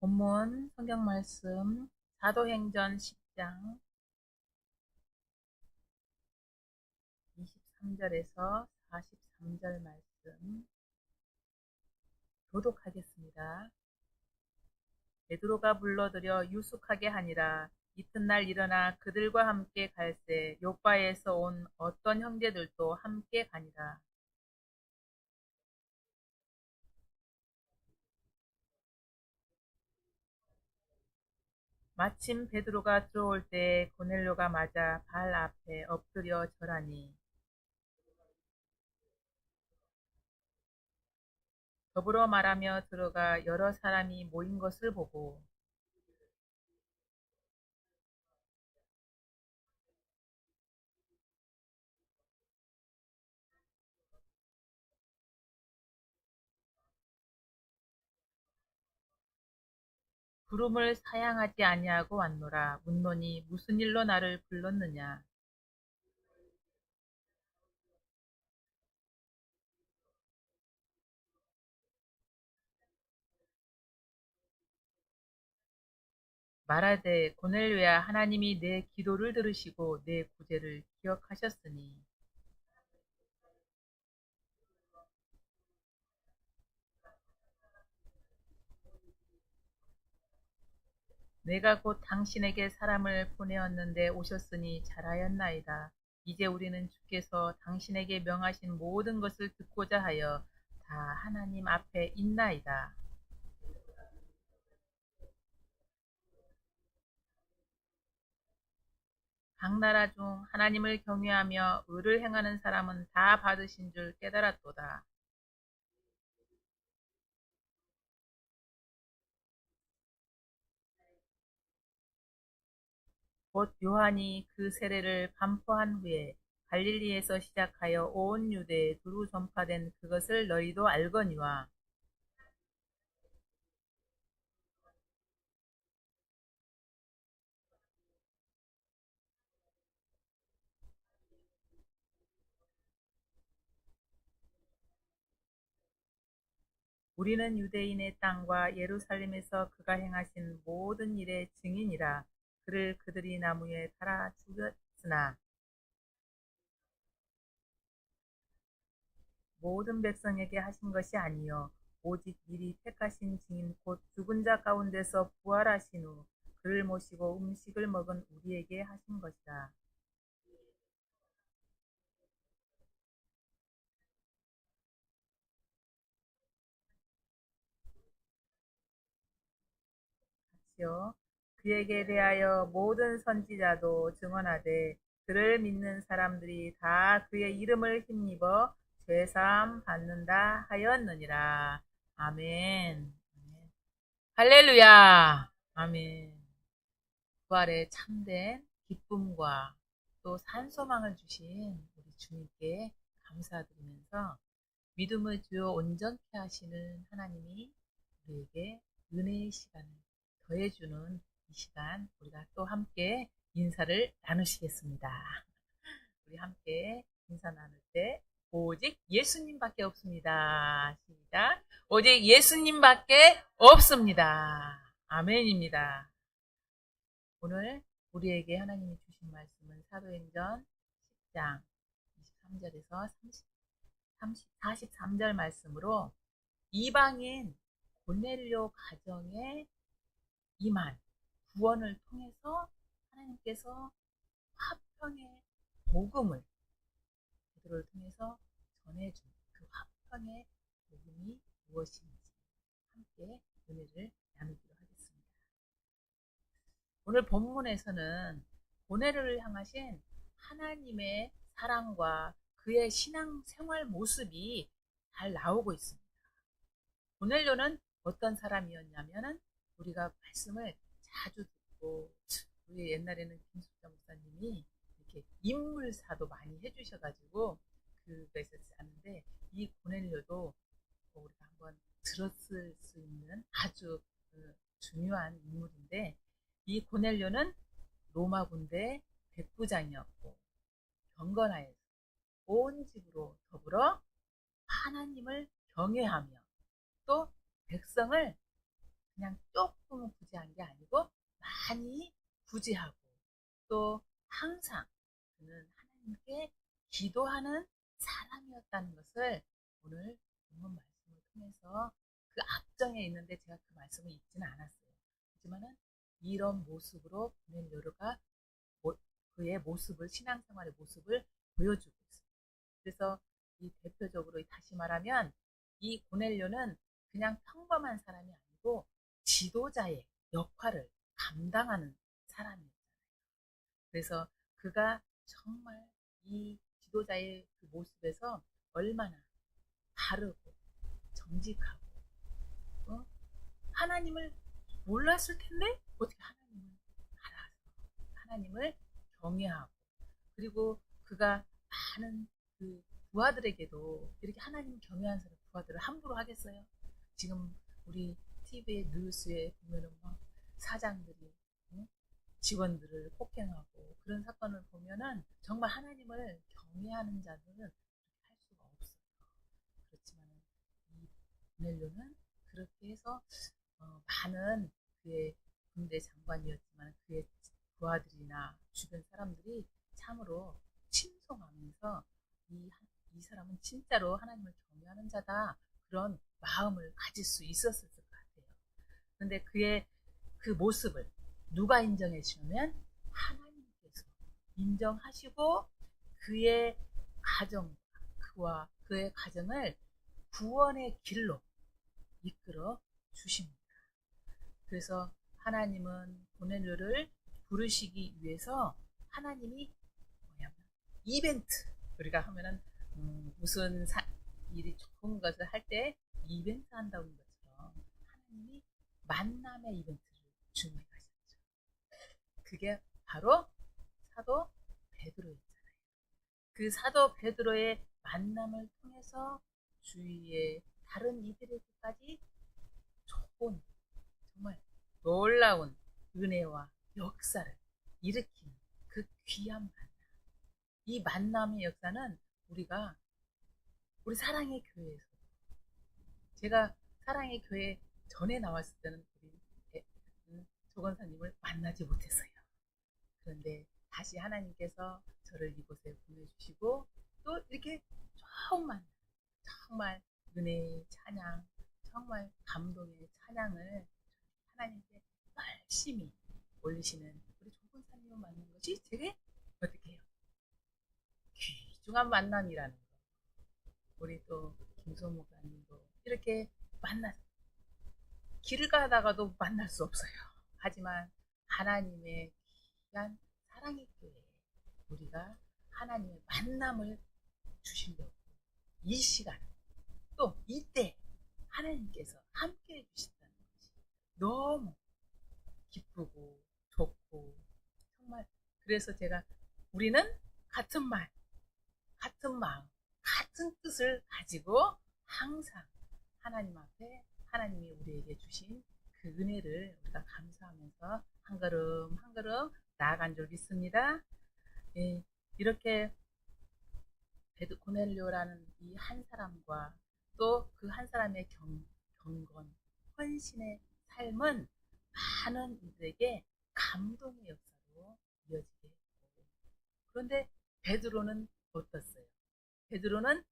본문 성경 말씀 사도행전 10장 23절에서 43절 말씀 교독하겠습니다. 베드로가 불러들여 유숙하게 하니라. 이튿날 일어나 그들과 함께 갈새 요바에서 온 어떤 형제들도 함께 가니라. 마침 베드로가 들어올 때 고넬료가 맞아 발 앞에 엎드려 절하니 더불어 말하며 들어가 여러 사람이 모인 것을 보고 부름을 사양하지 아니하고 왔노라. 묻노니 무슨 일로 나를 불렀느냐. 말하되 고넬료야, 하나님이 내 기도를 들으시고 내 구제를 기억하셨으니 내가 곧 당신에게 사람을 보내었는데 오셨으니 잘하였나이다. 이제 우리는 주께서 당신에게 명하신 모든 것을 듣고자 하여 다 하나님 앞에 있나이다. 각 나라 중 하나님을 경외하며 의를 행하는 사람은 다 받으신 줄 깨달았도다. 곧 요한이 그 세례를 반포한 후에 갈릴리에서 시작하여 온 유대에 두루 전파된 그것을 너희도 알거니와 우리는 유대인의 땅과 예루살렘에서 그가 행하신 모든 일의 증인이라. 그를 그들이 나무에 달아 죽였으나 모든 백성에게 하신 것이 아니요 오직 미리 택하신 증인 곧 죽은 자 가운데서 부활하신 후 그를 모시고 음식을 먹은 우리에게 하신 것이라. 같이요. 그에게 대하여 모든 선지자도 증언하되 그를 믿는 사람들이 다 그의 이름을 힘입어 죄사함 받는다 하였느니라. 아멘. 할렐루야. 아멘. 부활의 참된 기쁨과 또 산소망을 주신 우리 주님께 감사드리면서 믿음의 주요 온전케 하시는 하나님이 우리에게 은혜의 시간을 더해주는 이 시간 우리가 또 함께 인사를 나누시겠습니다. 우리 함께 인사 나눌 때 오직 예수님밖에 없습니다. 시작. 오직 예수님밖에 없습니다. 아멘입니다. 오늘 우리에게 하나님이 주신 말씀은 사도행전 10장 23절에서 43절 말씀으로 이방인 고넬료 가정에 임한 구원을 통해서 하나님께서 화평의 복음을 그들을 통해서 전해준 그 화평의 복음이 무엇인지 함께 은혜를 나누기로 하겠습니다. 오늘 본문에서는 고넬료를 향하신 하나님의 사랑과 그의 신앙 생활 모습이 잘 나오고 있습니다. 고넬료는 어떤 사람이었냐면은 우리가 말씀을 자주 듣고 우리 옛날에는 김숙자 목사님이 이렇게 인물사도 많이 해주셔가지고 그거 있었지 않은데 이 고넬료도 우리가 한번 들었을 수 있는 아주 중요한 인물인데 이 고넬료는 로마 군대 백부장이었고 경건하여서 온 집으로 더불어 하나님을 경외하며 또 백성을 그냥 조금 구제한 게 아니고 많이 구제하고 또 항상 그는 하나님께 기도하는 사람이었다는 것을 오늘 본문 말씀을 통해서 그 앞정에 있는데 제가 그 말씀을 읽지는 않았어요. 하지만은 이런 모습으로 고넬료가 그의 모습을 신앙생활의 모습을 보여주고 있어요. 그래서 이 대표적으로 다시 말하면 이 고넬료는 그냥 평범한 사람이 아니고 지도자의 역할을 감당하는 사람이었잖아요. 그래서 그가 정말 이 지도자의 그 모습에서 얼마나 바르고 정직하고 어? 하나님을 몰랐을 텐데 어떻게 하나님을 알아서 하나님을 경외하고 그리고 그가 많은 그 부하들에게도 이렇게 하나님 경외하는 사람 부하들을 함부로 하겠어요? 지금 우리 TV의 뉴스에 보면은 막 사장들이 응? 직원들을 폭행하고 그런 사건을 보면은 정말 하나님을 경외하는 자들은 할 수가 없어요. 그렇지만 이 고넬료는 그렇게 해서 많은 그의 군대 장관이었지만 그의 부하들이나 주변 사람들이 참으로 칭송하면서 이 사람은 진짜로 하나님을 경외하는 자다 그런 마음을 가질 수 있었을 것 같아요. 그런데 그의 그 모습을 누가 인정해 주냐면 하나님께서 인정하시고 그의 가정 그와 그의 가정을 구원의 길로 이끌어 주십니다. 그래서 하나님은 고넬료를 부르시기 위해서 하나님이 뭐냐면 이벤트 우리가 하면은 무슨 일이 좋은 것을 할 때 이벤트 한다는 것처럼 하나님이 만남의 이벤트를 준비하셨죠. 그게 바로 사도 베드로였잖아요. 그 사도 베드로의 만남을 통해서 주위의 다른 이들에게까지 좋은 정말 놀라운 은혜와 역사를 일으키는 그 귀한 만남. 이 만남의 역사는 우리가 우리 사랑의 교회에서 제가 사랑의 교회 전에 나왔을 때는 우리 조건사님을 만나지 못했어요. 그런데 다시 하나님께서 저를 이곳에 보내주시고 또 이렇게 정말 정말 은혜의 찬양 정말 감동의 찬양을 하나님께 열심히 올리시는 우리 조건사님을 만난 것이 되게 어떻게 해요? 귀중한 만남이라는 거. 우리 또 김소모 목사님도 이렇게 만났 길을 가다가도 만날 수 없어요. 하지만 하나님의 귀한 사랑의 교회 우리가 하나님의 만남을 주시려고 이 시간 또 이때 하나님께서 함께 해주신다는 것이 너무 기쁘고 좋고 정말 그래서 제가 우리는 같은 말 같은 마음 같은 뜻을 가지고 항상 하나님 앞에 하나님이 우리에게 주신 그 은혜를 우리가 감사하면서 한 걸음 한 걸음 나아간 줄 믿습니다. 예, 이렇게 고넬료라는 이 한 사람과 또 그 한 사람의 경건, 헌신의 삶은 많은 이들에게 감동의 역사로 이어지게 했고 그런데 베드로는 어떻어요? 베드로는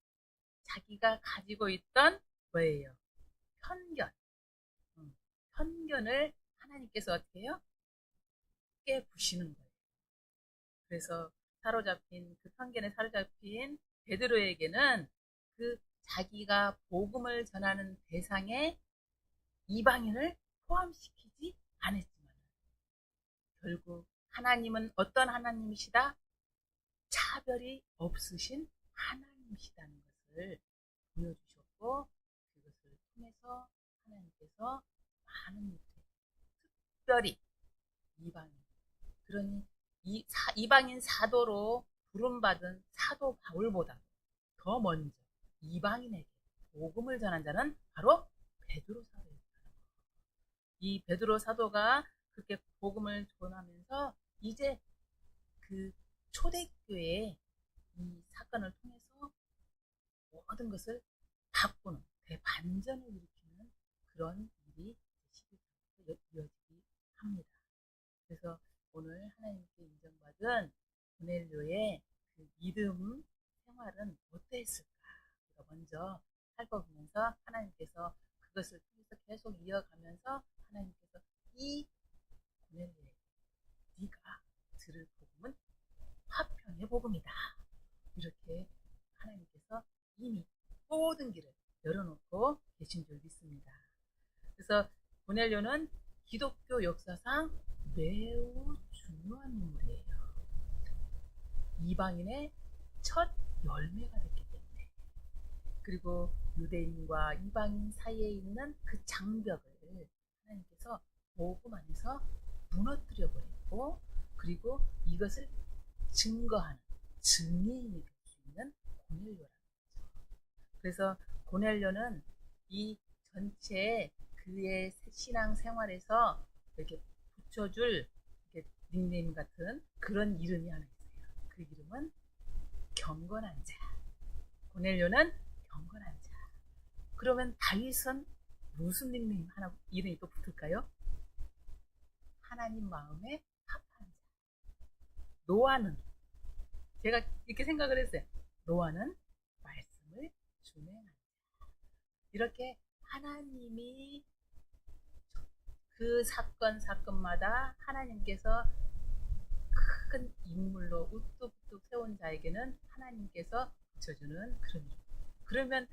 자기가 가지고 있던 뭐예요? 편견. 편견을 하나님께서 어떻게 해요? 깨부시는 거예요. 그래서 사로잡힌 그 편견에 사로잡힌 베드로에게는 그 자기가 복음을 전하는 대상에 이방인을 포함시키지 않았지만 결국 하나님은 어떤 하나님이시다? 차별이 없으신 하나님이시다는 것을 보여주셨고 그것을 통해서 하나님께서 많은 일들 특별히 이방인 그러니 이방인 사도로 부름받은 사도 바울보다 더 먼저 이방인에게 복음을 전한 자는 바로 베드로 사도였다. 이 베드로 사도가 그렇게 복음을 전하면서 이제 그 초대교회의 이 사건을 통해서 모든 것을 바꾸는 대반전을 일으키는 그런 일이 시작합니다. 이어지기 합니다. 그래서 오늘 하나님께 인정받은 고넬료의 그 믿음 생활은 어떠했을까? 우리가 먼저 살펴보면서 하나님께서 그것을 통해서 계속 이어가면서 하나님께서 이 고넬료에게 네가 들을 복음은 화평의 복음이다. 이렇게 하나님께서 이미 모든 길을 열어놓고 계신 줄 믿습니다. 그래서 고넬료는 기독교 역사상 매우 중요한 인물이에요. 이방인의 첫 열매가 됐기 때문에, 그리고 유대인과 이방인 사이에 있는 그 장벽을 하나님께서 복음 안에서 무너뜨려 버리고, 그리고 이것을 증거하는 증인이 될 수 있는 고넬료라는 거죠. 그래서 고넬료는 이 전체 그의 신앙 생활에서 이렇게 붙여줄 이렇게 닉네임 같은 그런 이름이 하나 있어요. 그 이름은 경건한 자. 고넬료는 경건한 자. 그러면 다윗은 무슨 닉네임 하나 이름이 또 붙을까요? 하나님 마음에 합한 자. 노아는, 제가 이렇게 생각을 했어요. 노아는 말씀을 준행한 자. 이렇게 하나님이 그 사건마다 하나님께서 큰 인물로 우뚝우뚝 세운 자에게는 하나님께서 붙여주는 그런 이름. 그러면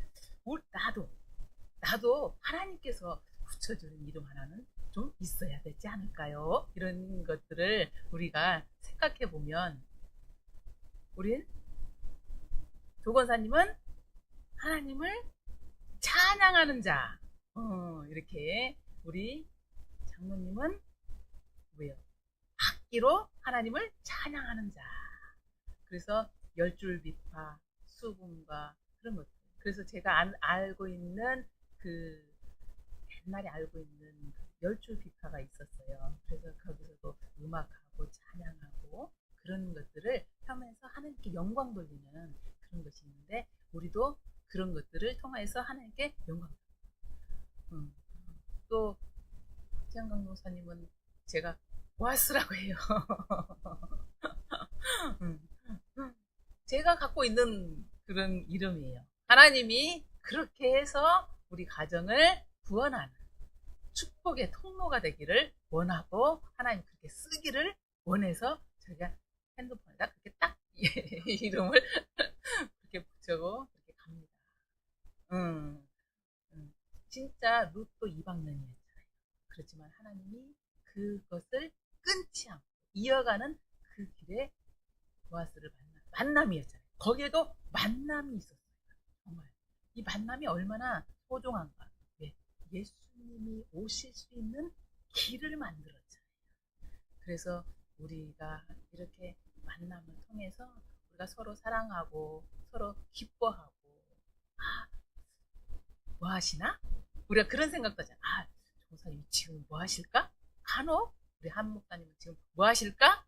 나도 하나님께서 붙여주는 이름 하나는 좀 있어야 되지 않을까요? 이런 것들을 우리가 생각해 보면, 우린 조건사님은 하나님을 찬양하는 자. 이렇게 우리 장로님은 왜요? 악기로 하나님을 찬양하는 자. 그래서 열줄 비파, 수금과 그런 것들. 그래서 제가 알고 있는 그 옛날에 알고 있는 열줄 비파가 있었어요. 그래서 거기서도 음악하고 찬양하고 그런 것들을 하면서 하나님께 영광 돌리는 그런 것이 있는데, 우리도 그런 것들을 통해서 하나님께 영광 돌리고, 또 박지영 목사님은 제가 와스라고 해요. 제가 갖고 있는 그런 이름이에요. 하나님이 그렇게 해서 우리 가정을 구원하는 축복의 통로가 되기를 원하고, 하나님 그렇게 쓰기를 원해서 저희가 핸드폰에다 그렇게 딱 이름을 그렇게 붙여고 그렇게 갑니다. 진짜 룻도 이방인이었잖아요. 그렇지만 하나님이 그것을 끊지 않고 이어가는 그 길에 보아스를 만남이었잖아요. 거기에도 만남이 있었어요. 정말 이 만남이 얼마나 소중한가. 왜? 예수님이 오실 수 있는 길을 만들었잖아요. 그래서 우리가 이렇게 만남을 통해서 우리가 서로 사랑하고 서로 기뻐하고, 뭐 하시나? 우리가 그런 생각도 하잖아. 목사님 지금 뭐 하실까? 간혹 우리 한 목사님은 지금 뭐 하실까?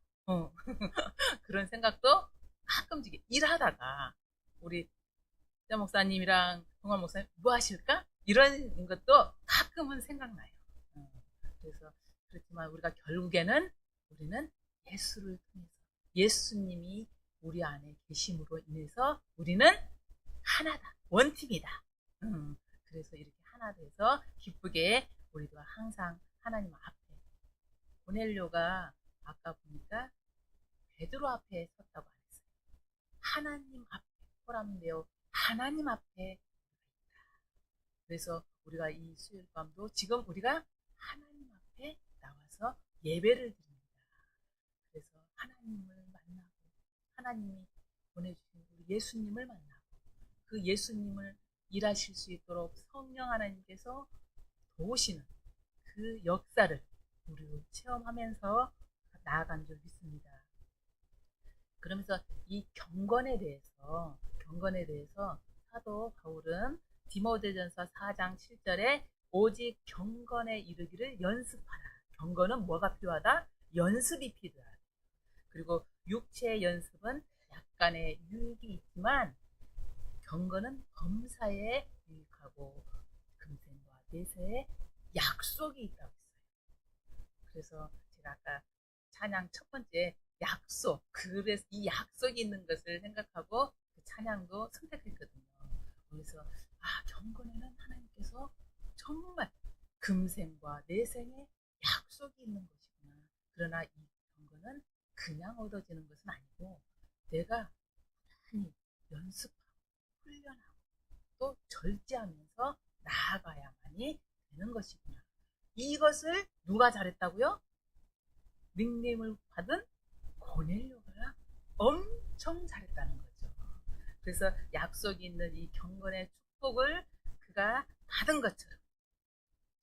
그런 생각도 가끔씩 일하다가 우리 자 목사님이랑 동환 목사님 뭐 하실까? 이런 것도 가끔은 생각나요. 그래서 그렇지만 우리가 결국에는 우리는 예수를 통해서, 예수님이 우리 안에 계심으로 인해서 우리는 하나다, 원팀이다. 그래서 이렇게 하나 돼서 기쁘게 우리도 항상 하나님 앞에, 고넬료가 아까 보니까 베드로 앞에 섰다고 했어요. 하나님 앞에 호람되어 하나님 앞에. 그래서 우리가 이 수요일 밤도 지금 우리가 하나님 앞에 나와서 예배를 드립니다. 그래서 하나님을 만나고, 하나님이 보내주신 우리 예수님을 만나고, 그 예수님을 일하실 수 있도록 성령 하나님께서 도우시는 그 역사를 우리로 체험하면서 나아간 줄 믿습니다. 그러면서 이 경건에 대해서 사도 바울은 디모데전서 4장 7절에 오직 경건에 이르기를 연습하라. 경건은 뭐가 필요하다? 연습이 필요하다. 그리고 육체의 연습은 약간의 유익이 있지만 경건은 범사에 유익하고 금생과 내세에 약속이 있다고 했어요. 그래서 제가 아까 찬양 첫 번째 약속, 그래서 이 약속이 있는 것을 생각하고 그 찬양도 선택했거든요. 그래서 경건에는 하나님께서 정말 금생과 내생에 약속이 있는 것이구나. 그러나 이 경건은 그냥 얻어지는 것은 아니고 내가 많이 연습하고 훈련하고 또 절제하면서 나아가야만이 되는 것이구나. 이것을 누가 잘했다고요? 닉네임을 받은 고넬료가 엄청 잘했다는 거죠. 그래서 약속이 있는 이 경건의 축복을 그가 받은 것처럼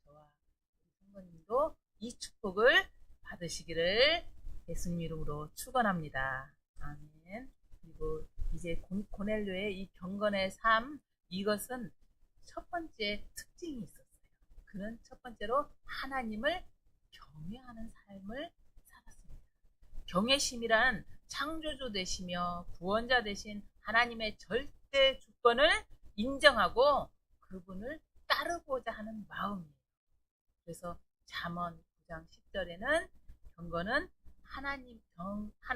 저와 성도님도 이 축복을 받으시기를 예수님 이름으로 축원합니다. 아멘. 그리고 이제 고넬료의 이 경건의 삶, 이것은 첫 번째 특징이 있었어요. 그는 첫 번째로 하나님을 경외하는 삶을 살았습니다. 경외심이란 창조주 되시며 구원자 되신 하나님의 절대 주권을 인정하고 그분을 따르고자 하는 마음이에요. 그래서 잠언 9장 10절에는 경건은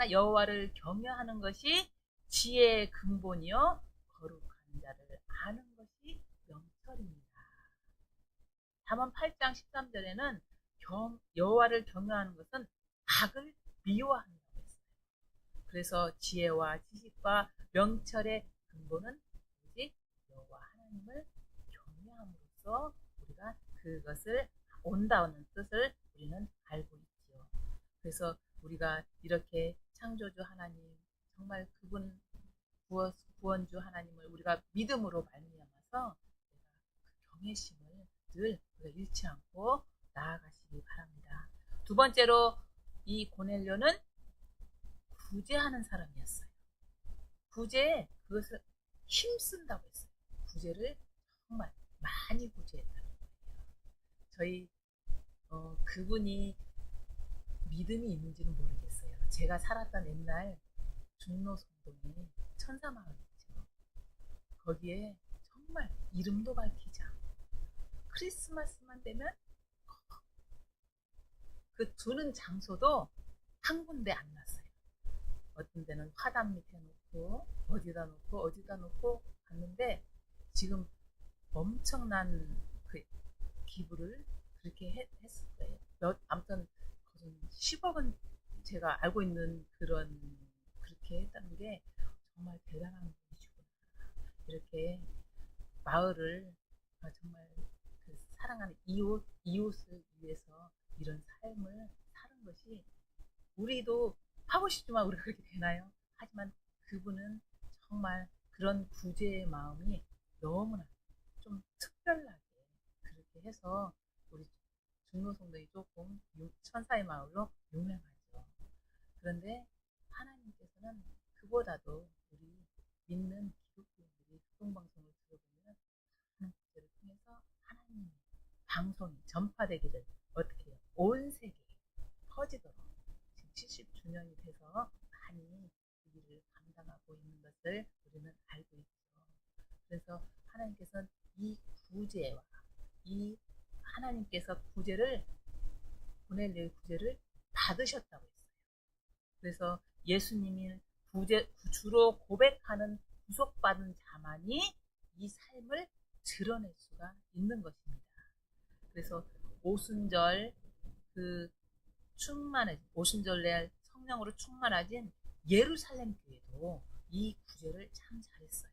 여호와를 경외하는 것이 지혜의 근본이요 거룩한 자를 아는 것이 명철입니다. 잠언 8장 13절에는 여호와를 경외하는 것은 악을 미워한다고 했어요. 그래서 지혜와 지식과 명철의 근본은 오직 여호와 하나님을 경외함으로써 우리가 그것을 온다는 뜻을 우리는 알고 있지요. 그래서 우리가 이렇게 창조주 하나님, 정말 그분 구원주 하나님을 우리가 믿음으로 말미암아서 그 경외심을 늘 우리가 잃지 않고 나아가시기 바랍니다. 두 번째로 이 고넬료는 구제하는 사람이었어요. 구제에 그것을 힘쓴다고 했어요. 구제를 정말 많이 구제했다는 거예요. 저희 그분이 믿음이 있는지는 모르겠어요. 제가 살았던 옛날 중로성동에 천사마을 있죠. 거기에 정말 이름도 밝히지 않고 크리스마스만 되면 그 두는 장소도 한 군데 안 났어요. 어떤 데는 화단 밑에 놓고 어디다 놓고 갔는데 지금 엄청난 그 기부를 그렇게 했을 거예요. 아무튼 10억은 제가 알고 있는 그렇게 했다는 게 정말 대단한 분이시구나. 이렇게 마을을 정말 그 사랑하는 이웃을 위해서 이런 삶을 사는 것이 우리도 하고 싶지만 우리가 그렇게 되나요? 하지만 그분은 정말 그런 구제의 마음이 너무나 좀 특별하게 그렇게 해서 우리 중로성도이 조금 천사의 마을로 유명하죠. 그런데 하나님께서는 그보다도 우리 믿는 기독교인들이 교통방송을 들어보면 하나님 구제를 통해서 하나님 방송이 전파되기를 어떻게 해요? 온 세계에 퍼지도록 지금 70주년이 돼서 많이 그 일을 감당하고 있는 것을 우리는 알고 있죠. 그래서 하나님께서는 이 구제와 이 하나님께서 고넬료의 구제를 받으셨다고 했어요. 그래서 예수님이 주로 고백하는 구속받은 자만이 이 삶을 드러낼 수가 있는 것입니다. 그래서 오순절 오순절날 성령으로 충만하진 예루살렘 교회도 이 구제를 참 잘했어요.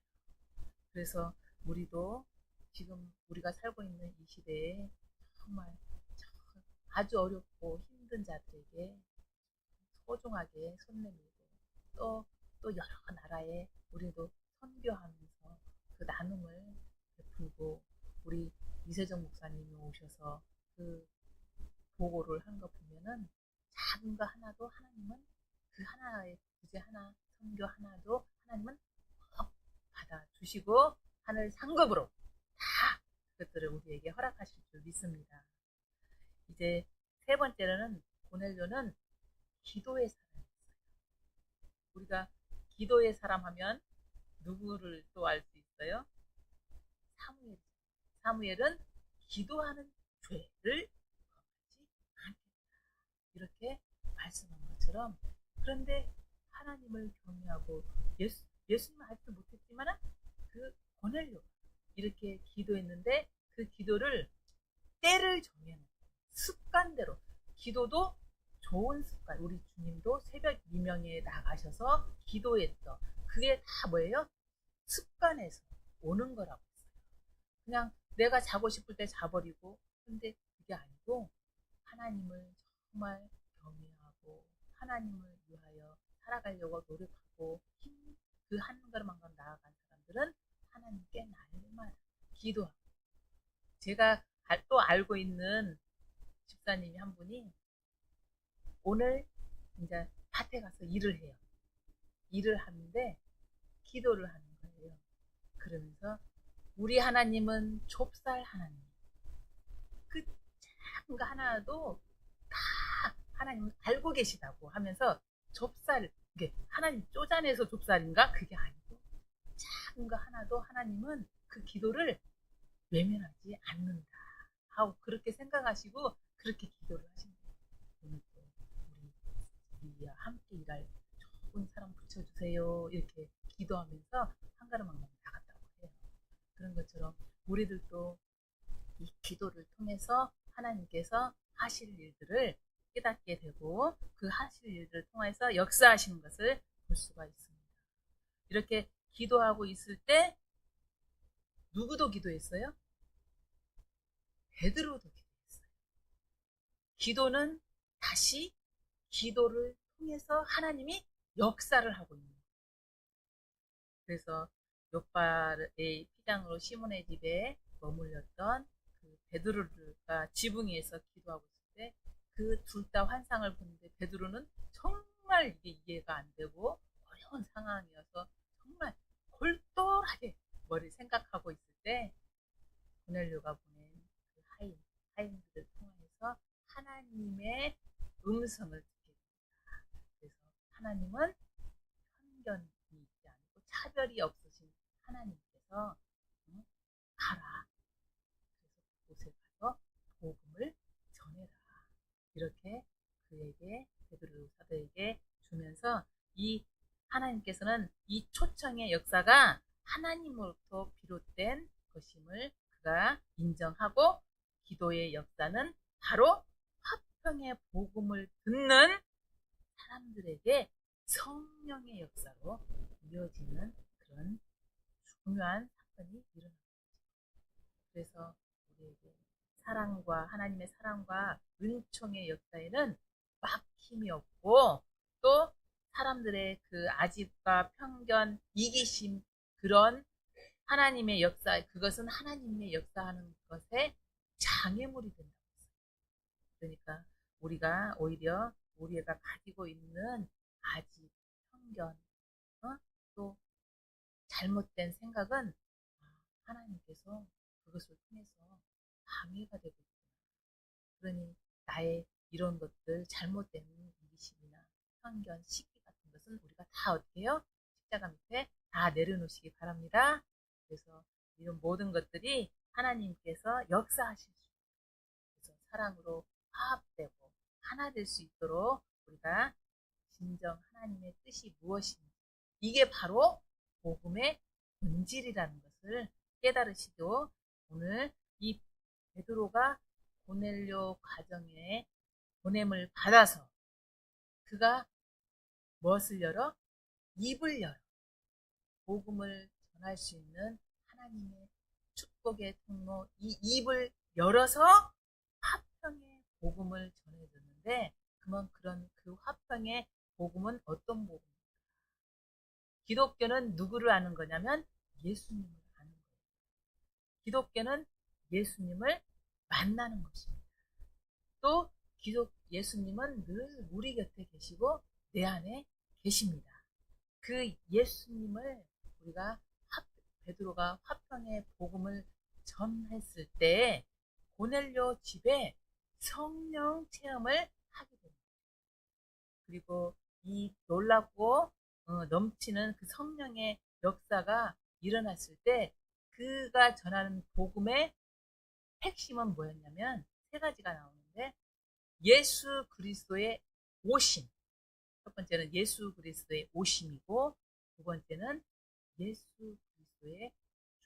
그래서 우리도 지금 우리가 살고 있는 이 시대에 정말 아주 어렵고 힘든 자들에게 소중하게 손 내밀고 또 여러 나라에 우리도 선교하면서 그 나눔을 베풀고 우리 이세정 목사님이 오셔서 그 보고를 한 거 보면은 작은 거 하나도 하나님은 그 하나의 구제 하나 선교 하나도 하나님은 꼭 받아주시고 하늘 상급으로 다 그것들을 우리에게 허락하실 줄 믿습니다. 이제 세 번째로는 고넬료는 기도의 사람이었어요. 우리가 기도의 사람 하면 누구를 또 알 수 있어요? 사무엘. 사무엘은 기도하는 죄를 범하지 않겠다. 이렇게 말씀한 것처럼, 그런데 하나님을 경외하고 예수님을 알지 못했지만 그 고넬료 이렇게 기도했는데, 그 기도를 때를 정해놓고 습관대로, 기도도 좋은 습관, 우리 주님도 새벽 이명에 나가셔서 기도했던 그게 다 뭐예요? 습관에서 오는 거라고 했어요. 그냥 내가 자고 싶을 때 자버리고, 근데 그게 아니고 하나님을 정말 경외하고 하나님을 위하여 살아가려고 노력하고 그 한 걸음 한 걸음 나아간 사람들은 하나님께 날마다 기도하고, 제가 또 알고 있는 집사님이 한 분이 오늘 이제 밭에 가서 일을 해요. 일을 하는데 기도를 하는 거예요. 그러면서 우리 하나님은 좁쌀 하나님, 그 작은 거 하나도 다 하나님은 알고 계시다고 하면서, 좁쌀, 이게 하나님 쪼잔해서 좁쌀인가? 그게 아니고 작은 거 하나도 하나님은 그 기도를 외면하지 않는다 하고 그렇게 생각하시고 그렇게 기도를 하신 거예요. 오늘 또 우리와 함께 일할 좋은 사람 붙여주세요 이렇게 기도하면서 한 걸음 한 걸음 나갔다고 해요. 그런 것처럼 우리들도 이 기도를 통해서 하나님께서 하실 일들을 깨닫게 되고, 그 하실 일들을 통해서 역사하시는 것을 볼 수가 있습니다. 이렇게 기도하고 있을 때 누구도 기도했어요? 베드로도 기도했어요. 기도는 다시 기도를 통해서 하나님이 역사를 하고 있는 거예요. 그래서 욥바의 피장으로 시몬의 집에 머물렀던 그 베드로가 지붕 위에서 기도하고 있을 때 그 둘 다 환상을 보는데, 베드로는 정말 이게 이해가 안 되고 어려운 상황이어서 정말 골똘하게 머리 생각하고 있을 때 고넬료가 보낸 그 하인들을 통해서 하나님의 음성을 듣게 됩니다. 그래서 하나님은 편견이 있지 않고 차별이 없으신 하나님께서 가라. 그래서 그곳에 가서 복음을 전해라. 이렇게 그에게, 베드로 사도에게 주면서, 이 하나님께서는 이 초청의 역사가 하나님으로부터 비롯된 것임을 그가 인정하고, 기도의 역사는 바로 화평의 복음을 듣는 사람들에게 성령의 역사로 이어지는 그런 중요한 사건이 일어납니다. 그래서 우리에게 사랑과 하나님의 사랑과 은총의 역사에는 막힘이 없고, 또 사람들의 그 아집과 편견, 이기심, 그런 하나님의 역사, 그것은 하나님의 역사하는 것에 장애물이 된다고 했어요. 그러니까 우리가 오히려 우리가 가지고 있는 아집, 편견, 또 잘못된 생각은 하나님께서 그것을 통해서 방해가 되고 있구나. 그러니 나의 이런 것들, 잘못된 이기심이나 편견, 시기 같은 것은 우리가 다 어떻게 해요? 십자가 밑에 다 내려놓으시기 바랍니다. 그래서 이런 모든 것들이 하나님께서 역사하실 수 있고, 그래서 사랑으로 화합되고 하나 될 수 있도록 우리가 진정 하나님의 뜻이 무엇인지, 이게 바로 복음의 본질이라는 것을 깨달으시고, 오늘 이 베드로가 고넬료 가정에 보냄을 받아서 그가 무엇을 열어? 입을 열어 복음을 전할 수 있는 하나님의 축복의 통로, 이 입을 열어서 화평의 복음을 전해줬는데, 그러면 그런 그 화평의 복음은 어떤 복음입니까? 기독교는 누구를 아는 거냐면 예수님을 아는 거예요. 기독교는 예수님을 만나는 것입니다. 또 예수님은 늘 우리 곁에 계시고 내 안에 계십니다. 그 예수님을 우리가 베드로가 화평의 복음을 전했을 때 고넬료 집에 성령 체험을 하게 됩니다. 그리고 이 놀랍고 넘치는 그 성령의 역사가 일어났을 때 그가 전하는 복음의 핵심은 뭐였냐면 세 가지가 나오는데, 예수 그리스도의 오심. 첫 번째는 예수 그리스도의 오심이고, 두 번째는 예수 그리스도의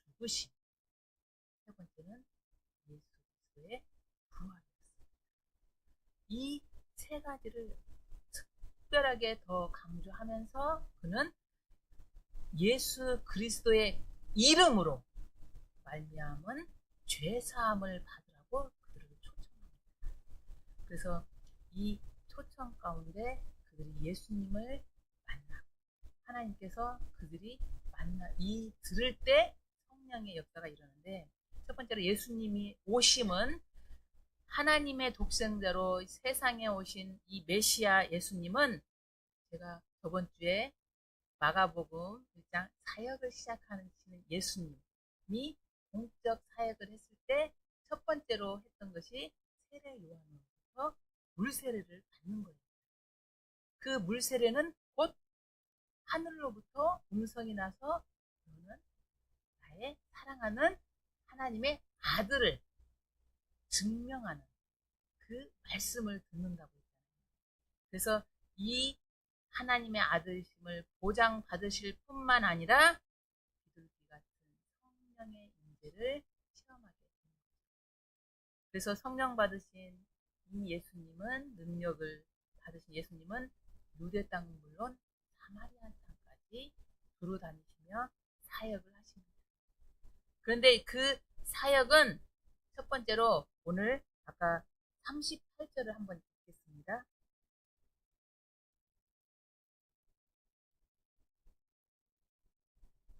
죽으심. 세 번째는 예수 그리스도의 부활이었습니다. 이 세 가지를 특별하게 더 강조하면서 그는 예수 그리스도의 이름으로 말미암은 죄 사함을 받으라고 그들을 초청합니다. 그래서 이 초청 가운데 그들이 예수님을 만나, 하나님께서 그들이 이 들을 때 성령의 역사가 일어나는데, 첫 번째로 예수님이 오심은 하나님의 독생자로 세상에 오신 이 메시아 예수님은, 제가 저번 주에 마가복음 1장 사역을 시작하는 예수님이 공적 사역을 했을 때 첫 번째로 했던 것이 세례 요한으로부터 물세례를 받는 거예요. 그 물세례는 곧 하늘로부터 음성이 나서 너는 나의 사랑하는 하나님의 아들을 증명하는 그 말씀을 듣는다고 했잖아요. 그래서 이 하나님의 아들심을 보장받으실 뿐만 아니라 비둘기 같은 성령의 임재를 체험하게 됩니다. 그래서 성령 받으신 이 예수님은, 능력을 받으신 예수님은 유대 땅은 물론 사마리아 땅까지 두루 다니시며 사역을 하십니다. 그런데 그 사역은 첫 번째로 오늘 아까 38절을 한번 읽겠습니다.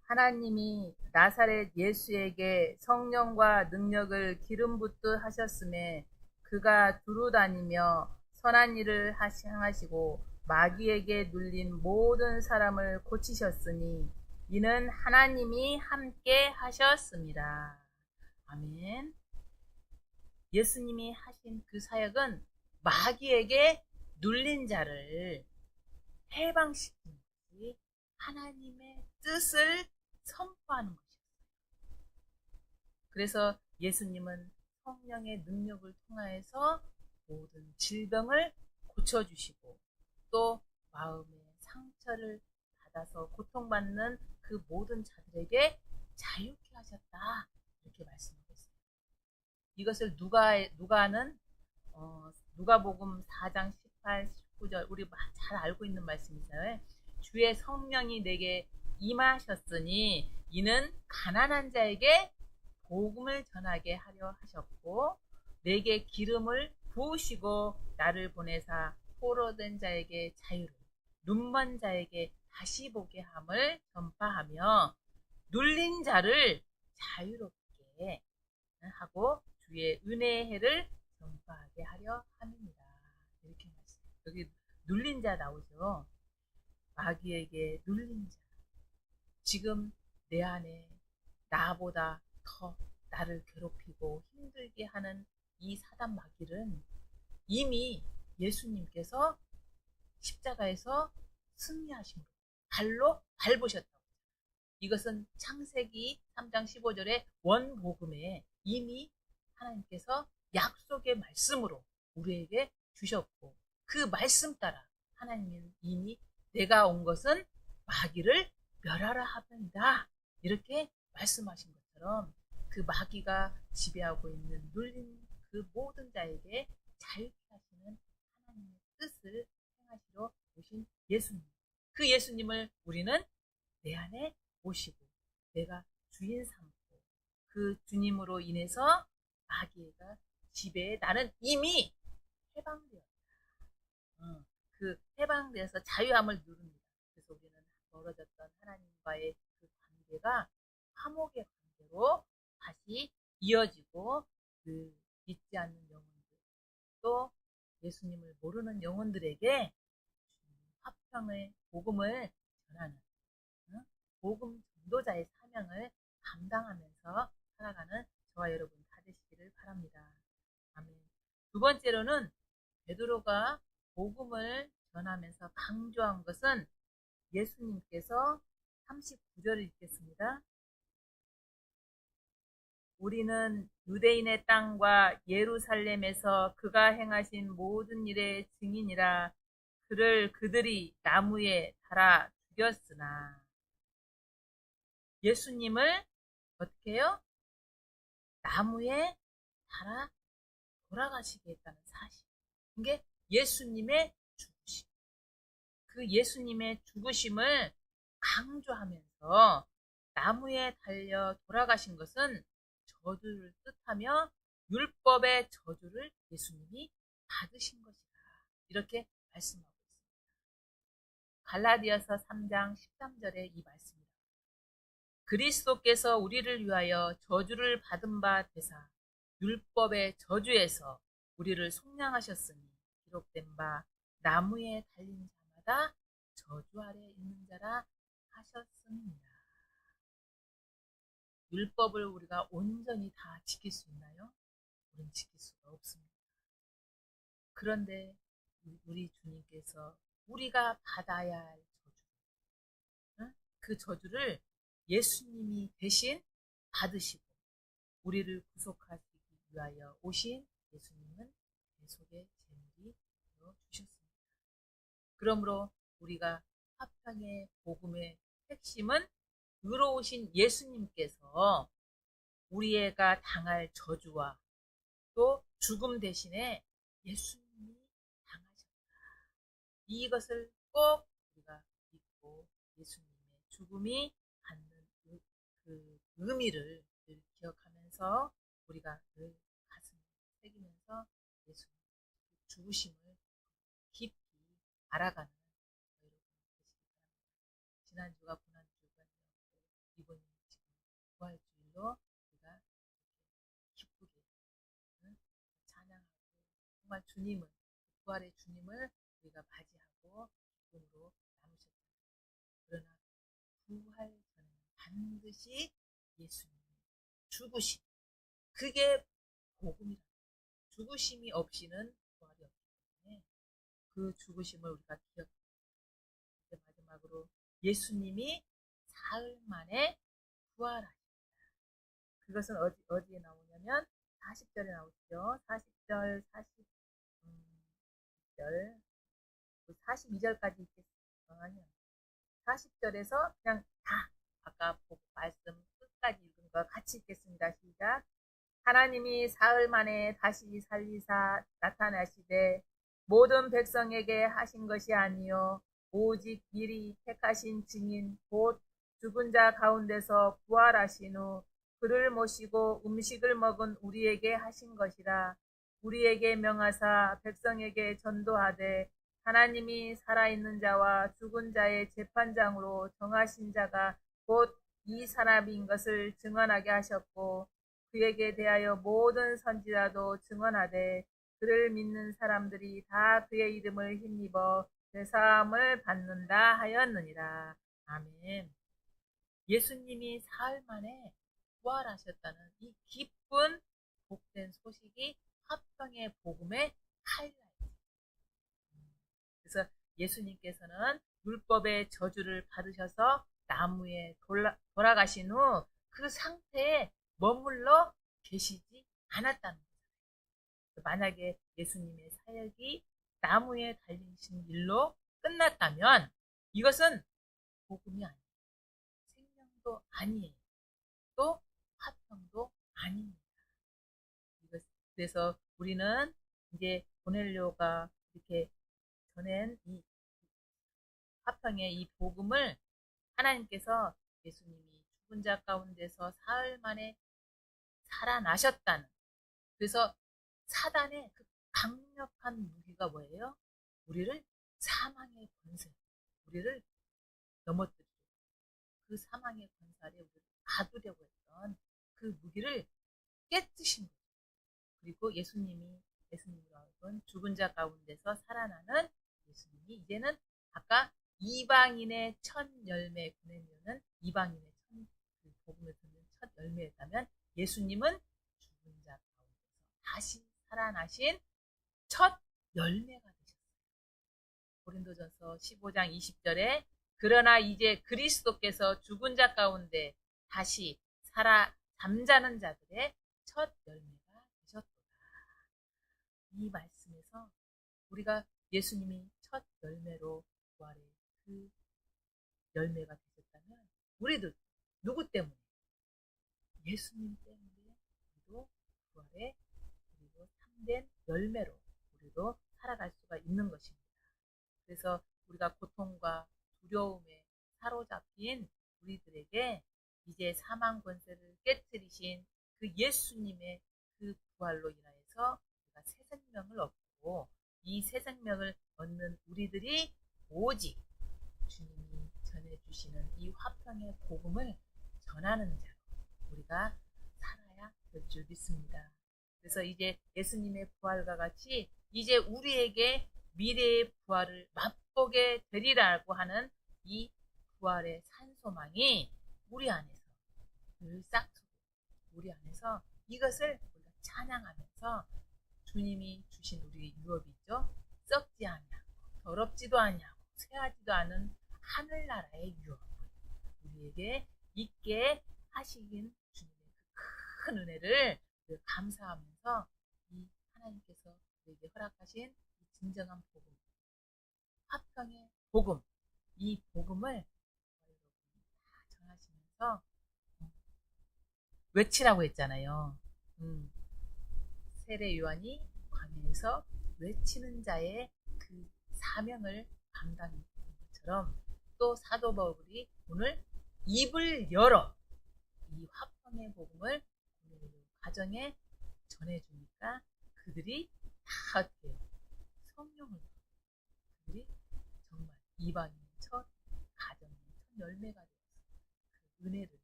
하나님이 나사렛 예수에게 성령과 능력을 기름 붓듯 하셨음에 그가 두루 다니며 선한 일을 행하시고 마귀에게 눌린 모든 사람을 고치셨으니 이는 하나님이 함께 하셨습니다. 아멘. 예수님이 하신 그 사역은 마귀에게 눌린 자를 해방시키는 것이 하나님의 뜻을 선포하는 것이었어요. 그래서 예수님은 성령의 능력을 통하여서 모든 질병을 고쳐주시고 또 마음의 상처를 받아서 고통받는 그 모든 자들에게 자유케 하셨다, 이렇게 말씀하고 있어요. 이것을 누가는 누가복음 4장 18, 19절 우리 잘 알고 있는 말씀이잖아요. 주의 성령이 내게 임하셨으니 이는 가난한 자에게 복음을 전하게 하려 하셨고 내게 기름을 부으시고 나를 보내사 포로된 자에게 자유를, 눈먼 자에게 다시 보게 함을 전파하며 눌린 자를 자유롭게 하고 주의 은혜의 해를 전파하게 하려 함입니다. 이렇게 말씀해요. 여기 눌린 자 나오죠. 마귀에게 눌린 자. 지금 내 안에 나보다 더 나를 괴롭히고 힘들게 하는 이 사단 마귀는 이미 예수님께서 십자가에서 승리하신 발로 밟으셨다고. 이것은 창세기 3장 15절의 원복음에 이미 하나님께서 약속의 말씀으로 우리에게 주셨고 그 말씀 따라 하나님은 이미 내가 온 것은 마귀를 멸하라 함이다, 이렇게 말씀하신 것처럼 그 마귀가 지배하고 있는 눌린 그 모든 자에게 자유케 하시는 하나님의 뜻을 행하시러 오신 예수님, 그 예수님을 우리는 내 안에 모시고 내가 주인 삼고 그 주님으로 인해서 마귀가 지배에 나는 이미 해방되었다. 그 해방되어서 자유함을 누릅니다. 그래서 우리는 멀어졌던 하나님과의 그 관계가 화목의 관계로 다시 이어지고 그 믿지 않는 영혼들 또 예수님을 모르는 영혼들에게 화평의 복음을 전하는 복음 전도자의 사명을 감당하면서 살아가는 저와 여러분 다 되시기를 바랍니다. 아멘. 두 번째로는 베드로가 복음을 전하면서 강조한 것은 예수님께서 39절을 읽겠습니다. 우리는 유대인의 땅과 예루살렘에서 그가 행하신 모든 일의 증인이라. 그를 그들이 나무에 달아 죽였으나. 예수님을 어떻게 해요? 나무에 달아 돌아가시게 했다는 사실. 이게 예수님의 죽으심. 그 예수님의 죽으심을 강조하면서 나무에 달려 돌아가신 것은 저주를 뜻하며 율법의 저주를 예수님이 받으신 것이다. 이렇게 말씀하고 있습니다. 갈라디아서 3장 13절에 이 말씀입니다. 그리스도께서 우리를 위하여 저주를 받은 바 되사 율법의 저주에서 우리를 속량하셨으니 기록된 바 나무에 달린 자마다 저주 아래 있는 자라 하셨습니다. 율법을 우리가 온전히 다 지킬 수 있나요? 우리는 지킬 수가 없습니다. 그런데 우리 주님께서 우리가 받아야 할 저주, 그 저주를 예수님이 대신 받으시고 우리를 구속하시기 위하여 오신 예수님은 대속의 제물이 되어 주셨습니다. 그러므로 우리가 화평의 복음의 핵심은 의로우신 예수님께서 우리가 당할 저주와 또 죽음 대신에 예수님이 당하셨다. 이것을 꼭 우리가 믿고 예수님의 죽음이 갖는 그 의미를 늘 기억하면서 우리가 늘 가슴에 새기면서 예수님의 죽으심을 깊이 알아가는 여러분 되시기 바랍니다. 지난주가 고난주간이었고 이번이 지금 부활주일로 우리가 기쁘게 찬양하고 정말 주님을 부활의 주님을 우리가 맞이하고 기쁨으로 나누셨다. 그러나 부활 전에는 반드시 예수님의 죽으심, 그게 복음이다. 죽으심이 없이는 부활이 없기 때문에 그 죽으심을 우리가 기억합니다. 마지막으로 예수님이 사흘 만에 부활하셨다. 그것은 어디에 나오냐면 40절에 나오죠. 40절, 40절, 42절까지 있겠어요. 40절에서 그냥 다 아까 말씀 끝까지 읽은 거 같이 읽겠습니다. 시작. 하나님이 사흘 만에 다시 살리사 나타나시되 모든 백성에게 하신 것이 아니요 오직 미리 택하신 증인 곧 죽은 자 가운데서 부활하신 후 그를 모시고 음식을 먹은 우리에게 하신 것이라. 우리에게 명하사 백성에게 전도하되 하나님이 살아있는 자와 죽은 자의 재판장으로 정하신 자가 곧 이 사람인 것을 증언하게 하셨고 그에게 대하여 모든 선지자도 증언하되 그를 믿는 사람들이 다 그의 이름을 힘입어 죄사함을 받는다 하였느니라. 아멘. 예수님이 사흘 만에 부활하셨다는 이 기쁜 복된 소식이 화평의 복음의 하이라이트. 그래서 예수님께서는 율법의 저주를 받으셔서 나무에 돌아가신 후 그 상태에 머물러 계시지 않았다는 거예요. 만약에 예수님의 사역이 나무에 달리신 일로 끝났다면 이것은 복음이 아니에요. 생명도 아니에요. 또 화평도 아닙니다. 그래서 우리는 이제 고넬료가 이렇게 전한 이 화평의 이 복음을 하나님께서 예수님이 죽은 자 가운데서 사흘 만에 살아나셨다는, 그래서 사단의 그 강력한 무기가 뭐예요? 우리를 사망의 권세, 우리를 넘어뜨리고 그 사망의 권세 아래 우리를 가두려고 했던 그 무기를 깨뜨신 거예요. 그리고 예수님으로 하여금 죽은 자 가운데서 살아나는 예수님이 이제는 아까 이방인의 첫 열매 보내면은 이방인의 그 복음을 듣는 첫 열매였다면 예수님은 죽은 자 가운데서 다시 살아나신 첫 열매가 되셨어요. 고린도전서 15장 20절에 그러나 이제 그리스도께서 죽은 자 가운데 다시 잠자는 자들의 첫 열매가 되셨도다. 이 말씀에서 우리가 예수님이 첫 열매로 부활의 그 열매가 되셨다면 우리도 누구 때문에? 예수님 때문에 우리도 부활의 그리고 참된 열매로 우리도 살아갈 수가 있는 것입니다. 그래서 우리가 고통과 두려움에 사로잡힌 우리들에게 이제 사망 권세를 깨뜨리신 그 예수님의 그 부활로 인하여서 우리가 새 생명을 얻고 이 새 생명을 얻는 우리들이 오직 주님이 전해주시는 이 화평의 복음을 전하는 자로 우리가 살아야 될 줄 믿습니다. 그래서 이제 예수님의 부활과 같이 이제 우리에게 미래의 부활을 맛보게 되리라고 하는 이 부활의 산소망이 우리 안에서 늘 싹트고 우리 안에서 이것을 우리가 찬양하면서 주님이 주신 우리 유업이 있죠. 썩지 아니하고 더럽지도 아니하고 쇠하지도 않은 하늘나라의 유업을 우리에게 있게 하시긴 주님의 그 큰 은혜를 감사하면서 이 하나님께서 우리에게 허락하신 이 진정한 복음, 화평의 복음, 이 복음을 다 전하시면서 외치라고 했잖아요. 세례 요한이 광야에서 외치는 자의 그 사명을 감당한 것처럼 또 사도 바울이 오늘 입을 열어 이 화평의 복음을 가정에 전해주니까 그들이 다 어때요? 성령을 그들이 정말 이방인의 첫 가정의 첫 열매가 되어서 그 은혜를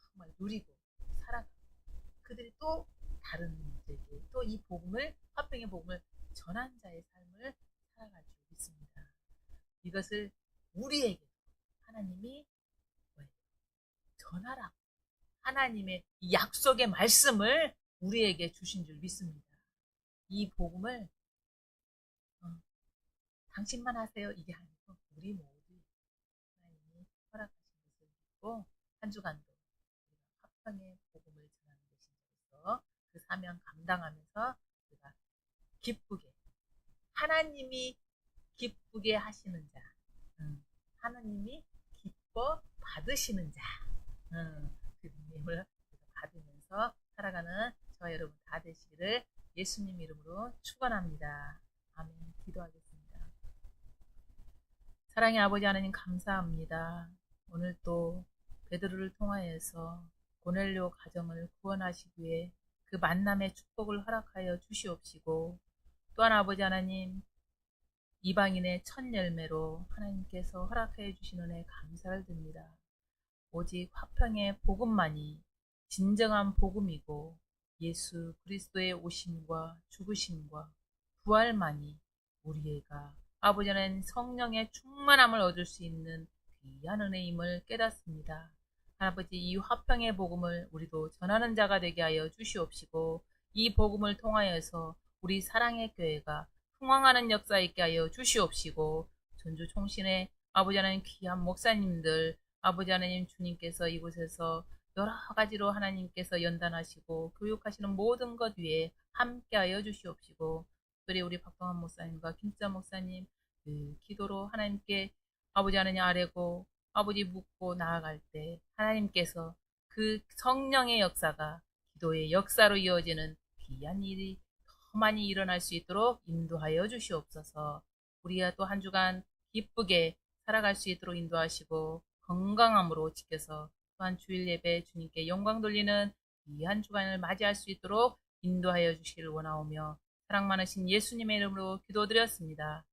정말 누리고 살아가고 그들이 또 다른 이들에게 또 이 복음을 화평의 복음을 전한 자의 삶을 살아갈 줄 믿습니다. 이것을 우리에게 하나님이 전하라고 하나님의 이 약속의 말씀을 우리에게 주신 줄 믿습니다. 이 복음을 당신만 하세요 이게 아니고 우리 모두 하나님이 허락하신 것을 믿고 한 주간도 화평의 복음을 전하는 것이면서 그 사명 감당하면서 우리가 기쁘게 하나님이 기쁘게 하시는 자, 하나님이 기뻐 받으시는 자, 그 능력을 받으면서 살아가는 저와 여러분 다 되시기를 예수님 이름으로 축원합니다. 아멘. 기도하겠습니다. 사랑의 아버지 하나님 감사합니다. 오늘 또 베드로를 통하여서 고넬료 가정을 구원하시기 위해 그 만남의 축복을 허락하여 주시옵시고 또한 아버지 하나님 이방인의 첫 열매로 하나님께서 허락하여 주신 은혜 감사를 드립니다. 오직 화평의 복음만이 진정한 복음이고 예수 그리스도의 오심과 죽으심과 부활만이 우리가 아버지 하나님 성령의 충만함을 얻을 수 있는 귀한 은혜임을 깨닫습니다. 아버지 이 화평의 복음을 우리도 전하는 자가 되게 하여 주시옵시고 이 복음을 통하여서 우리 사랑의 교회가 흥왕하는 역사 있게 하여 주시옵시고 전주 총신의 아버지 하나님 귀한 목사님들 아버지 하나님 주님께서 이곳에서 여러 가지로 하나님께서 연단하시고 교육하시는 모든 것 위에 함께하여 주시옵시고 특별히 우리 박동환 목사님과 김자 목사님 그 기도로 하나님께 아버지 하나님 아뢰고 아버지 묻고 나아갈 때 하나님께서 그 성령의 역사가 기도의 역사로 이어지는 귀한 일이 더 많이 일어날 수 있도록 인도하여 주시옵소서. 우리가 또 한 주간 기쁘게 살아갈 수 있도록 인도하시고 건강함으로 지켜서 또한 주일 예배 주님께 영광 돌리는 이 한 주간을 맞이할 수 있도록 인도하여 주시기를 원하오며 사랑 많으신 예수님의 이름으로 기도드렸습니다.